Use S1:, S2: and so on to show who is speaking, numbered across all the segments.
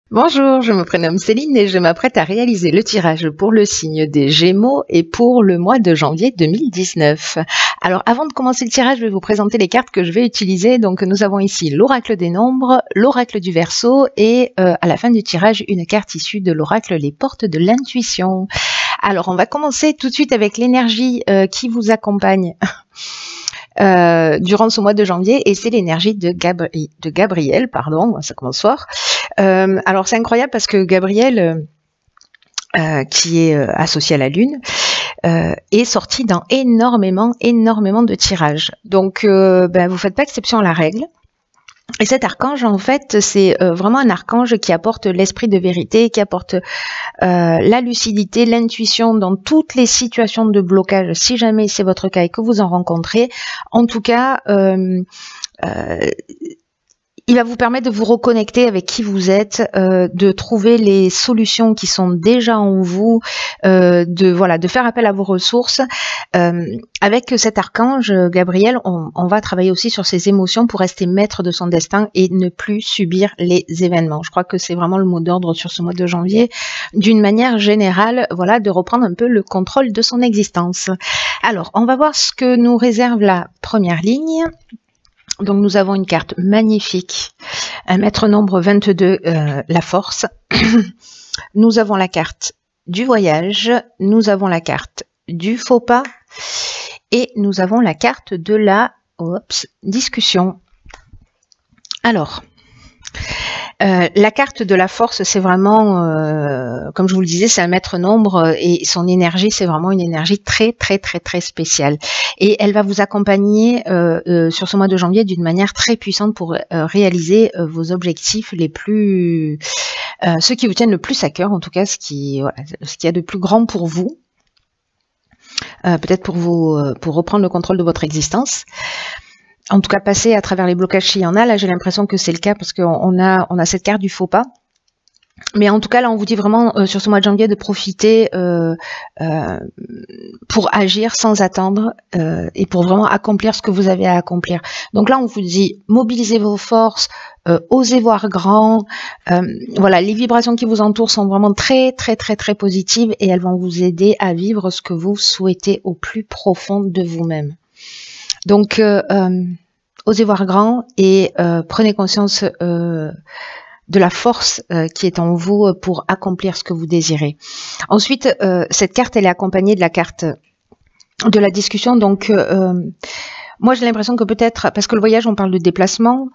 S1: Bonjour, je me prénomme Céline et je m'apprête à réaliser le tirage pour le signe des Gémeaux et pour le mois de janvier 2019. Alors avant de commencer le tirage, je vais vous présenter les cartes que je vais utiliser. Donc nous avons ici l'oracle des nombres, l'oracle du Verseau et à la fin du tirage, une carte issue de l'oracle Les Portes de l'intuition. Alors on va commencer tout de suite avec l'énergie qui vous accompagne durant ce mois de janvier, et c'est l'énergie de Gabriel, pardon, ça commence fort. Alors c'est incroyable parce que Gabriel, qui est associé à la Lune, est sorti dans énormément de tirages. Donc vous faites pas exception à la règle. Et cet archange, en fait, c'est vraiment un archange qui apporte l'esprit de vérité, qui apporte la lucidité, l'intuition dans toutes les situations de blocage, si jamais c'est votre cas et que vous en rencontrez. En tout cas, il va vous permettre de vous reconnecter avec qui vous êtes, de trouver les solutions qui sont déjà en vous, de faire appel à vos ressources. Avec cet archange Gabriel, on va travailler aussi sur ses émotions pour rester maître de son destin et ne plus subir les événements. Je crois que c'est vraiment le mot d'ordre sur ce mois de janvier. D'une manière générale, voilà, de reprendre un peu le contrôle de son existence. Alors, on va voir ce que nous réserve la première ligne. Donc nous avons une carte magnifique, un maître nombre 22, la force. Nous avons la carte du voyage, nous avons la carte du faux pas et nous avons la carte de la discussion. Alors, la carte de la force, c'est vraiment, comme je vous le disais, c'est un maître nombre et son énergie, c'est vraiment une énergie très spéciale. Et elle va vous accompagner sur ce mois de janvier d'une manière très puissante pour réaliser vos objectifs les plus, ceux qui vous tiennent le plus à cœur, en tout cas ce qui y a de plus grand pour vous, peut-être pour reprendre le contrôle de votre existence. En tout cas, passer à travers les blocages s'il y en a. Là, j'ai l'impression que c'est le cas parce qu'on a cette carte du faux pas. Mais en tout cas, là, on vous dit vraiment sur ce mois de janvier de profiter pour agir sans attendre et pour vraiment accomplir ce que vous avez à accomplir. Donc là, on vous dit mobilisez vos forces, osez voir grand. Voilà, les vibrations qui vous entourent sont vraiment très positives et elles vont vous aider à vivre ce que vous souhaitez au plus profond de vous-même. Donc, osez voir grand et prenez conscience de la force qui est en vous pour accomplir ce que vous désirez. Ensuite, cette carte, elle est accompagnée de la carte de la discussion. Donc, moi, j'ai l'impression que peut-être, parce que le voyage, on parle de déplacement,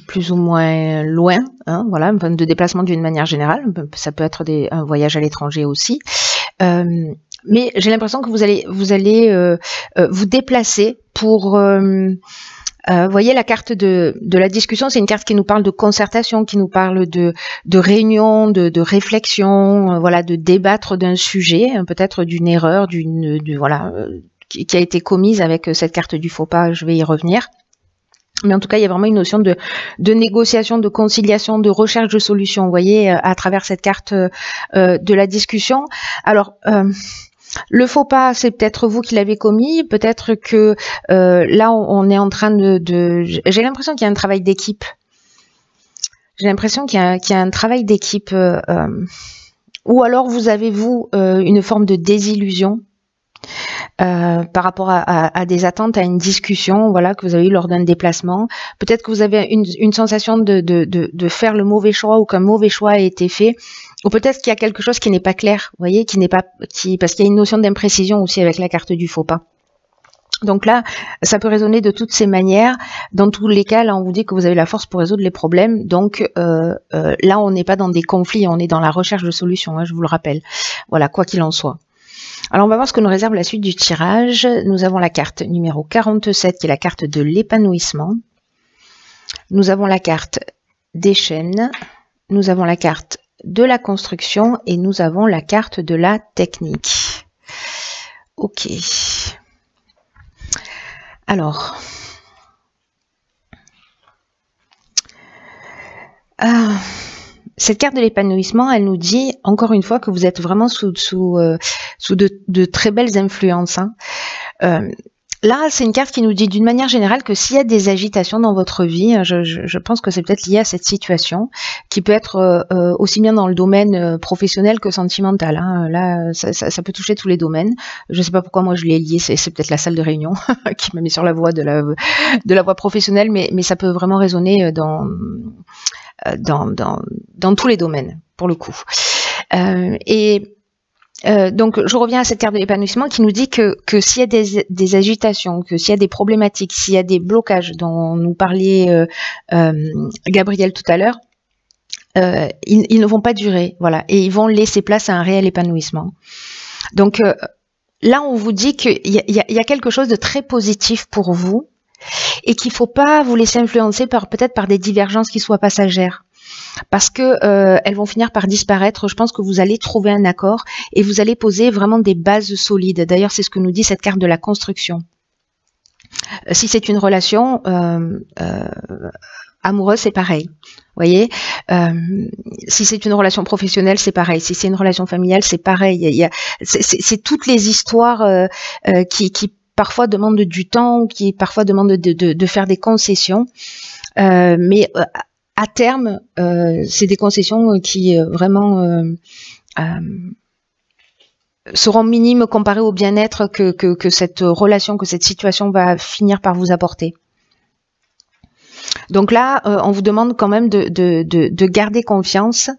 S1: plus ou moins loin, hein, voilà, de déplacement d'une manière générale. Ça peut être un voyage à l'étranger aussi. Mais j'ai l'impression que vous allez vous déplacer pour... voyez la carte de la discussion, c'est une carte qui nous parle de concertation, qui nous parle de réunion, de réflexion, voilà, de débattre d'un sujet, peut-être d'une erreur, qui a été commise avec cette carte du faux pas, je vais y revenir. Mais en tout cas, il y a vraiment une notion de négociation, de conciliation, de recherche de solutions, vous voyez, à travers cette carte de la discussion. Alors, le faux pas, c'est peut-être vous qui l'avez commis, peut-être que là, on est en train j'ai l'impression qu'il y a un travail d'équipe. J'ai l'impression qu'il y a un travail d'équipe. Ou alors, vous avez, vous, une forme de désillusion par rapport à des attentes, à une discussion, voilà, que vous avez eu lors d'un déplacement. Peut-être que vous avez une sensation de faire le mauvais choix ou qu'un mauvais choix a été fait. Ou peut-être qu'il y a quelque chose qui n'est pas clair, vous voyez, parce qu'il y a une notion d'imprécision aussi avec la carte du faux pas. Donc là, ça peut résonner de toutes ces manières. Dans tous les cas, là, on vous dit que vous avez la force pour résoudre les problèmes. Donc là, on n'est pas dans des conflits, on est dans la recherche de solutions, hein, je vous le rappelle. Voilà, quoi qu'il en soit. Alors, on va voir ce que nous réserve la suite du tirage. Nous avons la carte numéro 47, qui est la carte de l'épanouissement. Nous avons la carte des chaînes. Nous avons la carte de la construction et nous avons la carte de la technique. Ok. Alors, cette carte de l'épanouissement, elle nous dit encore une fois que vous êtes vraiment sous de très belles influences. Hein. Là, c'est une carte qui nous dit d'une manière générale que s'il y a des agitations dans votre vie, je pense que c'est peut-être lié à cette situation, qui peut être aussi bien dans le domaine professionnel que sentimental. Hein. Là, ça peut toucher tous les domaines. Je ne sais pas pourquoi moi je l'ai lié, c'est peut-être la salle de réunion qui m'a mis sur la voie de la voie professionnelle, mais ça peut vraiment résonner dans tous les domaines, pour le coup. Donc, je reviens à cette carte de l'épanouissement qui nous dit que s'il y a des agitations, que s'il y a des problématiques, s'il y a des blocages dont nous parlait Gabriel tout à l'heure, ils ne vont pas durer, voilà, et ils vont laisser place à un réel épanouissement. Donc là, on vous dit qu'il y a quelque chose de très positif pour vous et qu'il ne faut pas vous laisser influencer peut-être par des divergences qui soient passagères. Parce que elles vont finir par disparaître. Je pense que vous allez trouver un accord et vous allez poser vraiment des bases solides. D'ailleurs, c'est ce que nous dit cette carte de la construction. Si c'est une relation amoureuse, c'est pareil. Vous voyez, si c'est une relation professionnelle, c'est pareil. Si c'est une relation familiale, c'est pareil. C'est toutes les histoires qui parfois demandent du temps, qui parfois demandent de faire des concessions. Mais à terme, c'est des concessions qui vraiment seront minimes comparées au bien-être que cette relation, que cette situation va finir par vous apporter. Donc là, on vous demande quand même de garder confiance.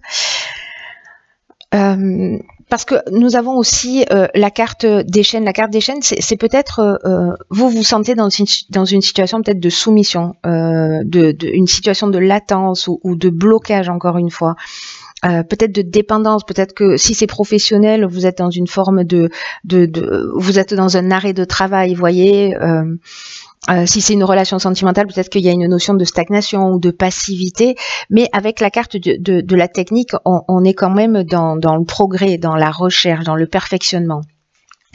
S1: Parce que nous avons aussi la carte des chaînes. La carte des chaînes, c'est peut-être vous vous sentez dans une situation peut-être de soumission, une situation de latence ou de blocage encore une fois. Peut-être de dépendance, peut-être que si c'est professionnel, vous êtes dans une forme vous êtes dans un arrêt de travail, vous voyez. Si c'est une relation sentimentale, peut-être qu'il y a une notion de stagnation ou de passivité, mais avec la carte de la technique, on est quand même dans le progrès, dans la recherche, dans le perfectionnement.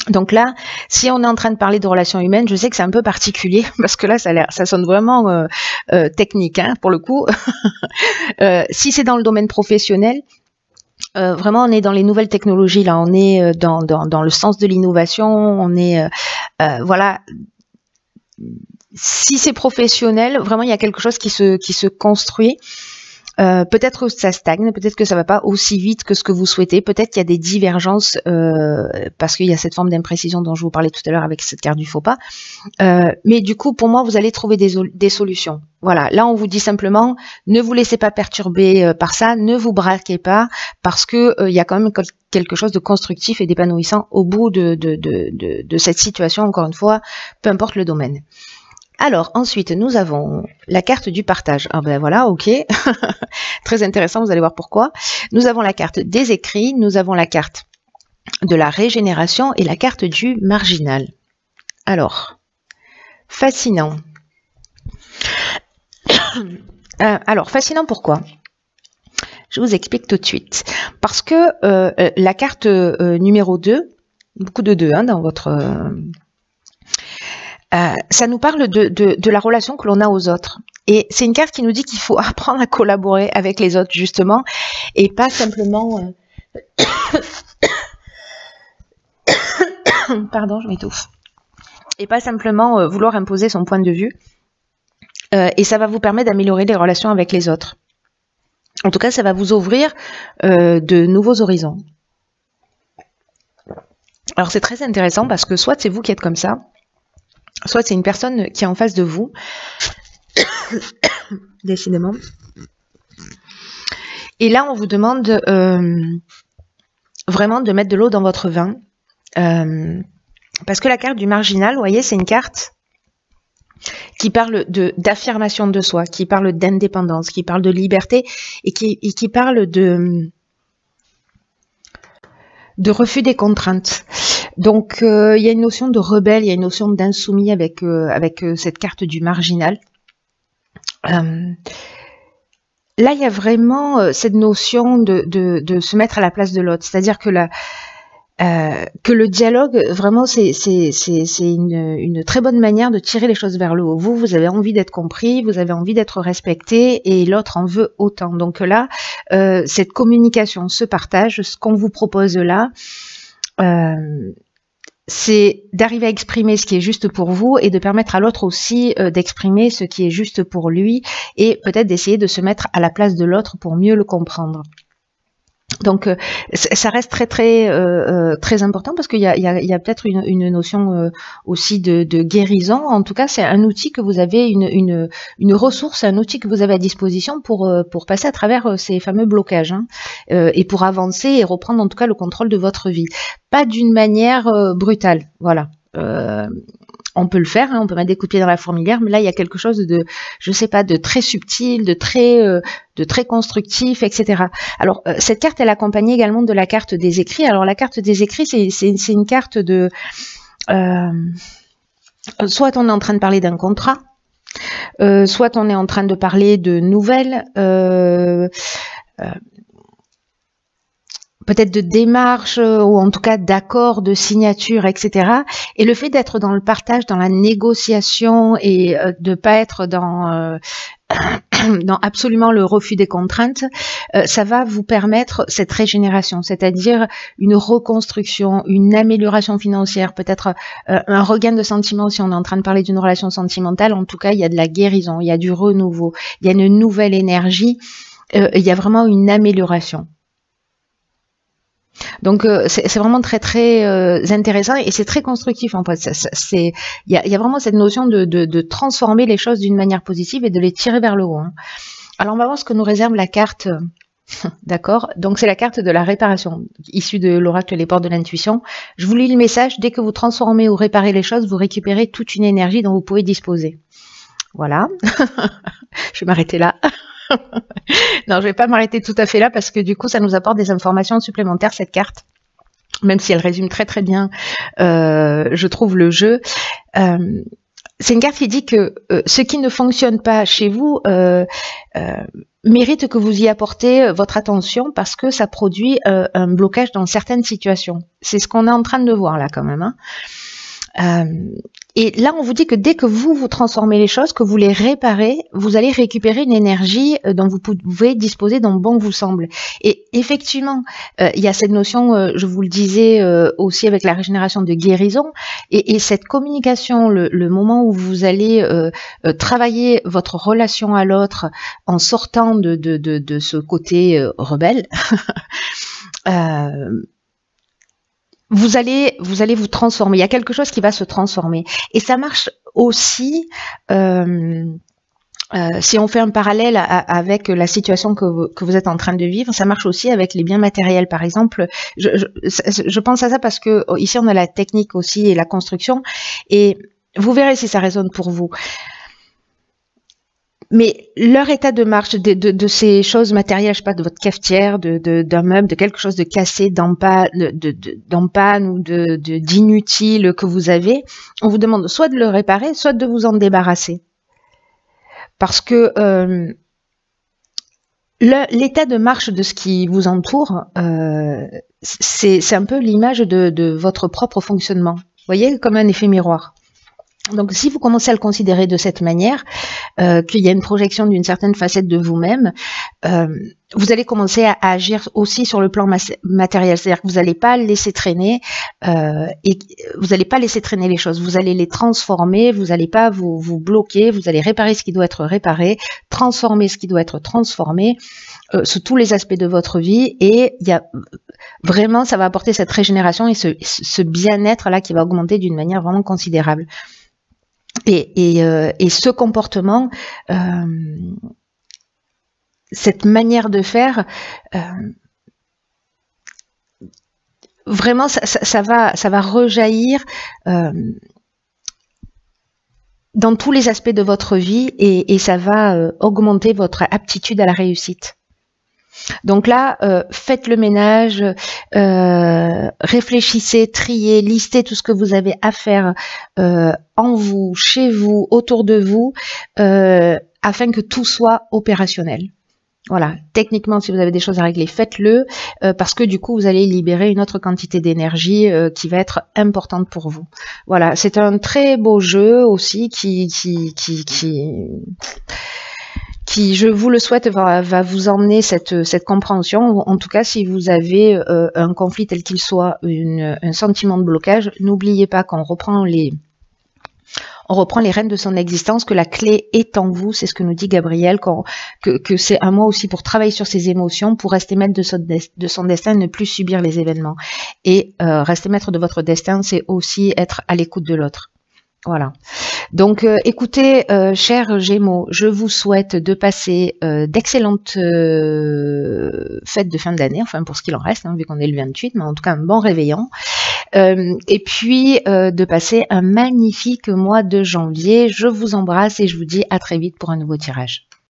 S1: Donc là, si on est en train de parler de relations humaines, je sais que c'est un peu particulier, parce que là, ça sonne vraiment technique, hein, pour le coup. Si c'est dans le domaine professionnel, vraiment, on est dans les nouvelles technologies, là, on est dans le sens de l'innovation, on est, voilà. Si c'est professionnel, vraiment il y a quelque chose qui se construit. Peut-être que ça stagne, peut-être que ça va pas aussi vite que ce que vous souhaitez, peut-être qu'il y a des divergences parce qu'il y a cette forme d'imprécision dont je vous parlais tout à l'heure avec cette carte du faux pas. Mais du coup, pour moi, vous allez trouver des solutions. Voilà, là on vous dit simplement, ne vous laissez pas perturber par ça, ne vous braquez pas, parce que il y a quand même quelque chose de constructif et d'épanouissant au bout de cette situation, encore une fois, peu importe le domaine. Alors, ensuite, nous avons la carte du partage. Ah ben voilà, ok. Très intéressant, vous allez voir pourquoi. Nous avons la carte des écrits, nous avons la carte de la régénération et la carte du marginal. Alors, fascinant. Alors, fascinant pourquoi? Je vous explique tout de suite. Parce que la carte numéro 2, beaucoup de 2 hein, dans votre... ça nous parle de la relation que l'on a aux autres. Et c'est une carte qui nous dit qu'il faut apprendre à collaborer avec les autres, justement, et pas simplement... Pardon, je m'étouffe. Et pas simplement vouloir imposer son point de vue. Et ça va vous permettre d'améliorer les relations avec les autres. En tout cas, ça va vous ouvrir de nouveaux horizons. Alors, c'est très intéressant parce que soit c'est vous qui êtes comme ça, soit c'est une personne qui est en face de vous, décidément. Et là, on vous demande vraiment de mettre de l'eau dans votre vin. Parce que la carte du marginal, vous voyez, c'est une carte qui parle d'affirmation de soi, qui parle d'indépendance, qui parle de liberté et qui parle de refus des contraintes. Donc, il y a une notion de rebelle, il y a une notion d'insoumis avec cette carte du marginal. Là, il y a vraiment cette notion de se mettre à la place de l'autre. C'est-à-dire que le dialogue, vraiment, c'est une très bonne manière de tirer les choses vers le haut. Vous avez envie d'être compris, vous avez envie d'être respecté, et l'autre en veut autant. Donc là, cette communication, ce partage, ce qu'on vous propose là, c'est d'arriver à exprimer ce qui est juste pour vous et de permettre à l'autre aussi d'exprimer ce qui est juste pour lui et peut-être d'essayer de se mettre à la place de l'autre pour mieux le comprendre. Donc ça reste très important parce qu'il y a peut-être une notion aussi de guérison. En tout cas, c'est un outil que vous avez, une ressource, un outil que vous avez à disposition pour passer à travers ces fameux blocages, hein, et pour avancer et reprendre en tout cas le contrôle de votre vie. Pas d'une manière brutale, voilà. On peut le faire, hein, on peut mettre des coups de pied dans la fourmilière, mais là il y a quelque chose de, je sais pas, de très subtil, de très constructif, etc. Alors cette carte, elle est accompagnée également de la carte des écrits. Alors la carte des écrits, c'est une carte de, soit on est en train de parler d'un contrat, soit on est en train de parler de nouvelles. Peut-être de démarches ou en tout cas d'accords, de signatures, etc. Et le fait d'être dans le partage, dans la négociation et de pas être dans absolument le refus des contraintes, ça va vous permettre cette régénération, c'est-à-dire une reconstruction, une amélioration financière, peut-être un regain de sentiments si on est en train de parler d'une relation sentimentale. En tout cas, il y a de la guérison, il y a du renouveau, il y a une nouvelle énergie, il y a vraiment une amélioration. Donc c'est vraiment très intéressant et c'est très constructif en fait. Il y a vraiment cette notion de transformer les choses d'une manière positive et de les tirer vers le haut, hein. Alors on va voir ce que nous réserve la carte. D'accord, donc c'est la carte de la réparation, issue de l'oracle Les Portes de l'Intuition. Je vous lis le message: dès que vous transformez ou réparez les choses, vous récupérez toute une énergie dont vous pouvez disposer. Voilà, je vais m'arrêter là. Non, je vais pas m'arrêter tout à fait là parce que du coup, ça nous apporte des informations supplémentaires, cette carte, même si elle résume très bien, je trouve, le jeu. C'est une carte qui dit que ce qui ne fonctionne pas chez vous mérite que vous y apportez votre attention parce que ça produit un blocage dans certaines situations. C'est ce qu'on est en train de voir là quand même, hein. Et là, on vous dit que dès que vous transformez les choses, que vous les réparez, vous allez récupérer une énergie dont vous pouvez disposer dont bon vous semble. Et effectivement, il y a cette notion, je vous le disais aussi avec la régénération, de guérison. Et cette communication, le moment où vous allez travailler votre relation à l'autre en sortant de ce côté rebelle, vous allez vous transformer. Il y a quelque chose qui va se transformer. Et ça marche aussi, si on fait un parallèle avec la situation que vous êtes en train de vivre, ça marche aussi avec les biens matériels. Par exemple, je pense à ça parce que ici on a la technique aussi et la construction. Et vous verrez si ça résonne pour vous. Mais leur état de marche de ces choses matérielles, je sais pas, de votre cafetière, d'un meuble, de quelque chose de cassé, d'en panne ou d'inutile que vous avez, on vous demande soit de le réparer, soit de vous en débarrasser. Parce que l'état de marche de ce qui vous entoure, c'est un peu l'image de votre propre fonctionnement. Vous voyez, comme un effet miroir. Donc, si vous commencez à le considérer de cette manière, qu'il y a une projection d'une certaine facette de vous-même, vous allez commencer à agir aussi sur le plan matériel. C'est-à-dire que vous n'allez pas laisser traîner, et vous n'allez pas laisser traîner les choses. Vous allez les transformer, vous n'allez pas vous bloquer, vous allez réparer ce qui doit être réparé, transformer ce qui doit être transformé, sous tous les aspects de votre vie. Et il y a vraiment, ça va apporter cette régénération et ce bien-être là qui va augmenter d'une manière vraiment considérable. Et ce comportement, cette manière de faire, vraiment ça va rejaillir dans tous les aspects de votre vie et ça va augmenter votre aptitude à la réussite. Donc là, faites le ménage, réfléchissez, triez, listez tout ce que vous avez à faire en vous, chez vous, autour de vous, afin que tout soit opérationnel. Voilà, techniquement, si vous avez des choses à régler, faites-le, parce que du coup, vous allez libérer une autre quantité d'énergie qui va être importante pour vous. Voilà, c'est un très beau jeu aussi qui qui, je vous le souhaite, va vous emmener cette compréhension. En tout cas, si vous avez un conflit tel qu'il soit, un sentiment de blocage, n'oubliez pas qu'on reprend les rênes de son existence, que la clé est en vous, c'est ce que nous dit Gabriel, que c'est un mois aussi pour travailler sur ses émotions, pour rester maître de son destin, ne plus subir les événements. Et rester maître de votre destin, c'est aussi être à l'écoute de l'autre. Voilà. Donc, écoutez, chers Gémeaux, je vous souhaite de passer d'excellentes fêtes de fin d'année, enfin pour ce qu'il en reste, hein, vu qu'on est le 28, mais en tout cas un bon réveillon. Et puis de passer un magnifique mois de janvier. Je vous embrasse et je vous dis à très vite pour un nouveau tirage.